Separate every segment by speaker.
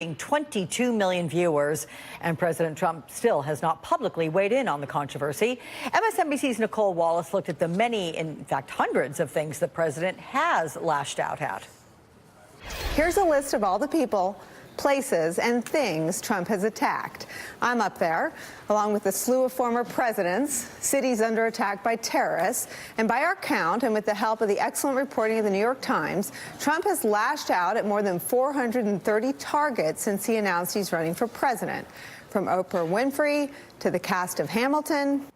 Speaker 1: 22 million viewers, and President Trump still has not publicly weighed in on the controversy. MSNBC's Nicole Wallace looked at the many, in fact, hundreds of things the president has lashed out at.
Speaker 2: Here's a list of all the people, places, and things Trump has attacked. I'm up there, along with a slew of former presidents, cities under attack by terrorists, and by our count, and with the help of the excellent reporting of the New York Times, Trump has lashed out at more than 430 targets since he announced he's running for president, from Oprah Winfrey to the cast of Hamilton.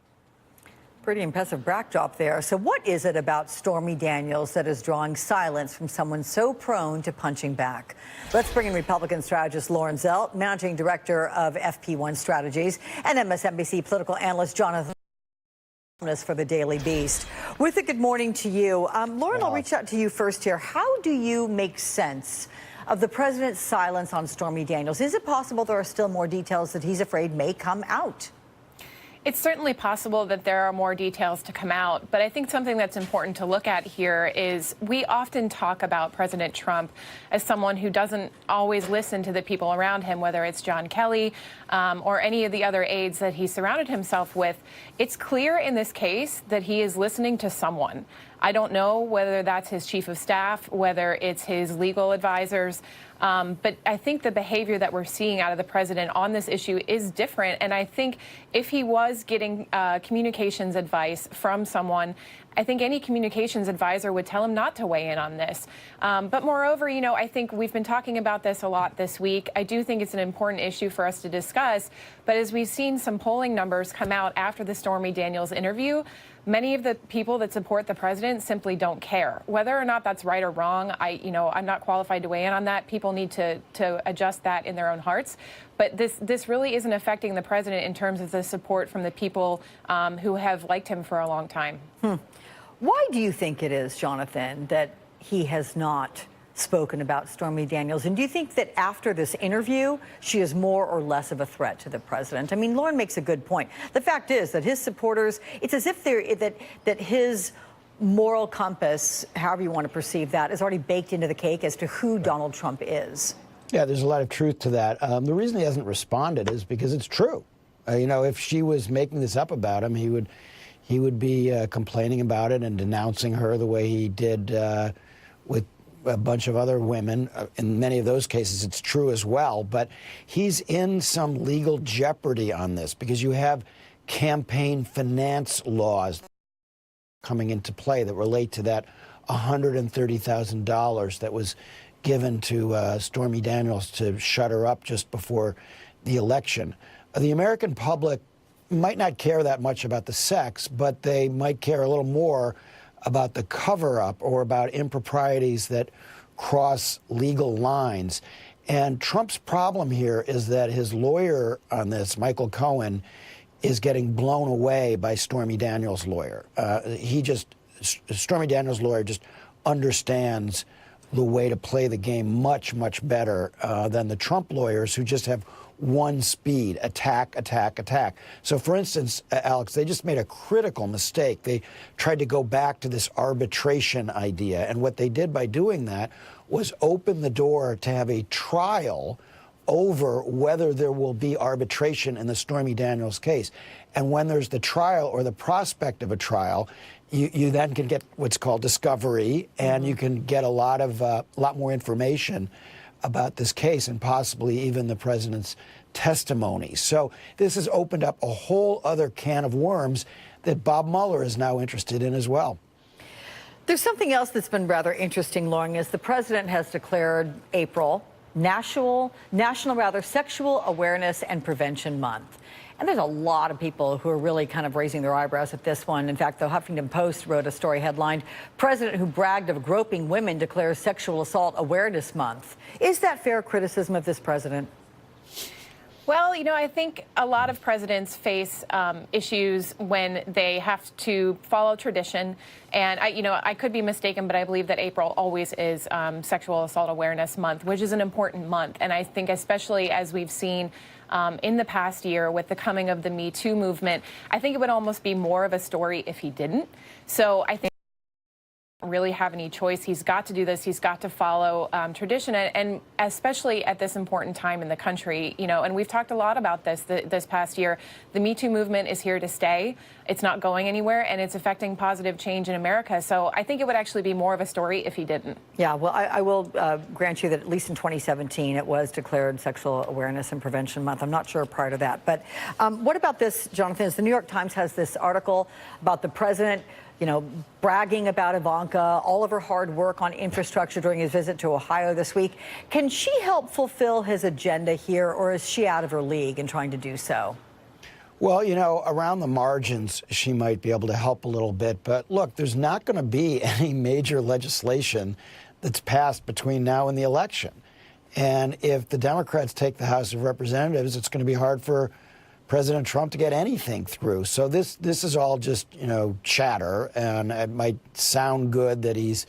Speaker 1: Pretty impressive backdrop there. So what is it about Stormy Daniels that is drawing silence from someone so prone to punching back? Let's bring in Republican strategist Lauren Zelt, managing director of FP1 Strategies, and MSNBC political analyst Jonathan for the Daily Beast. With a good morning to you. Lauren, I'll reach out to you first here. How do you make sense of the president's silence on Stormy Daniels? Is it possible there are still more details that he's afraid may come out?
Speaker 3: It's certainly possible that there are more details to come out, but I think something that's important to look at here is we often talk about President Trump as someone who doesn't always listen to the people around him, whether it's John Kelly or any of the other aides that he surrounded himself with. It's clear in this case that he is listening to someone. I don't know whether that's his chief of staff, whether it's his legal advisors, but I think the behavior that we're seeing out of the president on this issue is different. And I think if he was getting communications advice from someone, I think any communications advisor would tell him not to weigh in on this. But moreover, you know, I think we've been talking about this a lot this week. I do think it's an important issue for us to discuss. But as we've seen some polling numbers come out after the Stormy Daniels interview, many of the people that support the president simply don't care. Whether or not that's right or wrong, I'm not qualified to weigh in on that. People need to adjust that in their own hearts. But this really isn't affecting the president in terms of the support from the people who have liked him for a long time.
Speaker 1: Why do you think it is, Jonathan, that he has not spoken about Stormy Daniels? And do you think that after this interview, she is more or less of a threat to the president? I mean, Lauren makes a good point. The fact is that his supporters, it's as if that his moral compass, however you want to perceive that, is already baked into the cake as to who Donald Trump is.
Speaker 4: Yeah, there's a lot of truth to that. The reason he hasn't responded is because it's true. If she was making this up about him, he would be complaining about it and denouncing her the way he did with a bunch of other women. In many of those cases, it's true as well. But he's in some legal jeopardy on this because you have campaign finance laws coming into play that relate to that $130,000 that was given to Stormy Daniels to shut her up just before the election. The American public might not care that much about the sex, but they might care a little more about the cover-up or about improprieties that cross legal lines. And Trump's problem here is that his lawyer on this, Michael Cohen, is getting blown away by Stormy Daniels' lawyer. Stormy Daniels' lawyer just understands the way to play the game much, much better than the Trump lawyers who just have one speed: attack, attack, attack. So, for instance, Alex, they just made a critical mistake. They tried to go back to this arbitration idea. And what they did by doing that was open the door to have a trial over whether there will be arbitration in the Stormy Daniels case. And when there's the trial or the prospect of a trial, you then can get what's called discovery, and you can get a lot more information about this case and possibly even the president's testimony. So this has opened up a whole other can of worms that Bob Mueller is now interested in as well.
Speaker 1: There's something else that's been rather interesting, Lauren, is the president has declared April National Sexual Awareness and Prevention Month. And there's a lot of people who are really kind of raising their eyebrows at this one. In fact, the Huffington Post wrote a story headlined, "President who bragged of groping women declares Sexual Assault Awareness Month." Is that fair criticism of this president?
Speaker 3: Well, I think a lot of presidents face issues when they have to follow tradition. And I could be mistaken, but I believe that April always is Sexual Assault Awareness Month, which is an important month. And I think especially as we've seen in the past year with the coming of the Me Too movement, I think it would almost be more of a story if he didn't. So I think really have any choice. He's got to do this. He's got to follow tradition, and especially at this important time in the country, you know, and we've talked a lot about this this past year. The Me Too movement is here to stay. It's not going anywhere, and it's affecting positive change in America. So I think it would actually be more of a story if he didn't.
Speaker 1: Yeah, well, I will grant you that at least in 2017, it was declared Sexual Awareness and Prevention Month. I'm not sure prior to that. But what about this, Jonathan? As the New York Times has this article about the president, you know, bragging about Ivanka, all of her hard work on infrastructure during his visit to Ohio this week. Can she help fulfill his agenda here, or is she out of her league in trying to do so?
Speaker 4: Well, you know, around the margins, she might be able to help a little bit. But look, there's not going to be any major legislation that's passed between now and the election. And if the Democrats take the House of Representatives, it's going to be hard for President Trump to get anything through. So this is all just, you know, chatter, and it might sound good that he's,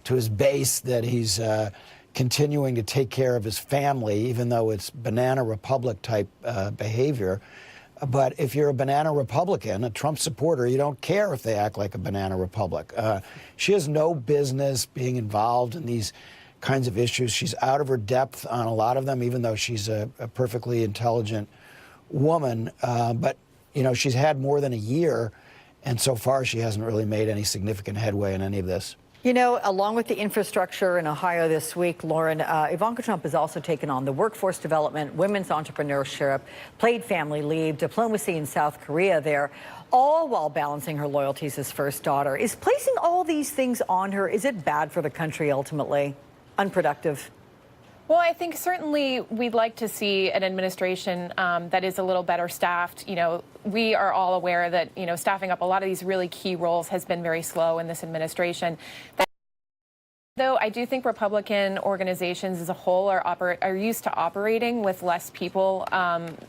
Speaker 4: to his base, that he's continuing to take care of his family, even though it's Banana Republic type behavior. But if you're a Banana Republican, a Trump supporter, you don't care if they act like a Banana Republic. She has no business being involved in these kinds of issues. She's out of her depth on a lot of them, even though she's a perfectly intelligent woman, but you know, she's had more than a year, and so far she hasn't really made any significant headway in any of this.
Speaker 1: You know, along with the infrastructure in Ohio this week, Lauren, Ivanka Trump has also taken on the workforce development, women's entrepreneurship, paid family leave, diplomacy in South Korea there, all while balancing her loyalties as first daughter. Is placing all these things on her, is it bad for the country ultimately? Unproductive?
Speaker 3: Well, I think certainly we'd like to see an administration that is a little better staffed. You know, we are all aware that, you know, staffing up a lot of these really key roles has been very slow in this administration. Though I do think Republican organizations as a whole are used to operating with less people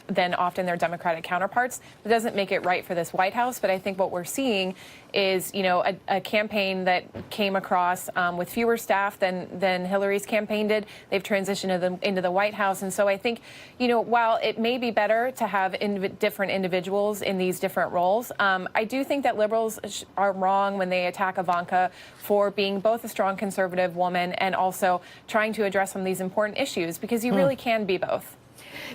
Speaker 3: than often their Democratic counterparts. It doesn't make it right for this White House, but I think what we're seeing is, you know, a campaign that came across with fewer staff than Hillary's campaign did. They've transitioned into the White House, and so I think, you know, while it may be better to have different individuals in these different roles, I do think that liberals are wrong when they attack Ivanka for being both a strong conservative woman and also trying to address some of these important issues, because you really can be both.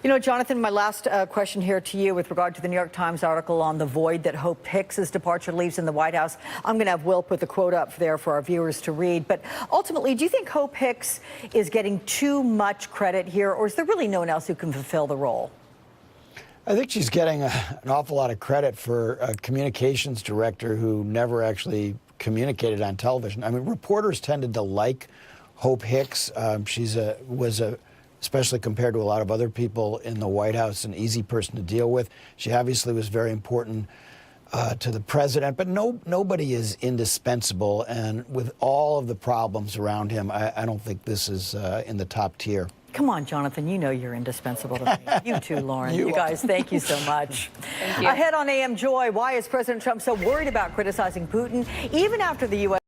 Speaker 1: You know, Jonathan, my last question here to you with regard to the New York Times article on the void that Hope Hicks's departure leaves in the White House. I'm going to have Will put the quote up there for our viewers to read. But ultimately, do you think Hope Hicks is getting too much credit here, or is there really no one else who can fulfill the role?
Speaker 4: I think she's getting an awful lot of credit for a communications director who never actually communicated on television. I mean, reporters tended to like Hope Hicks. Especially compared to a lot of other people in the White House, an easy person to deal with. She obviously was very important to the president, but nobody is indispensable. And with all of the problems around him, I don't think this is in the top tier.
Speaker 1: Come on, Jonathan, you know you're indispensable to me. You too, Lauren. You guys, thank you so much.
Speaker 3: Thank you.
Speaker 1: Ahead on AM Joy, why is President Trump so worried about criticizing Putin even after the U.S.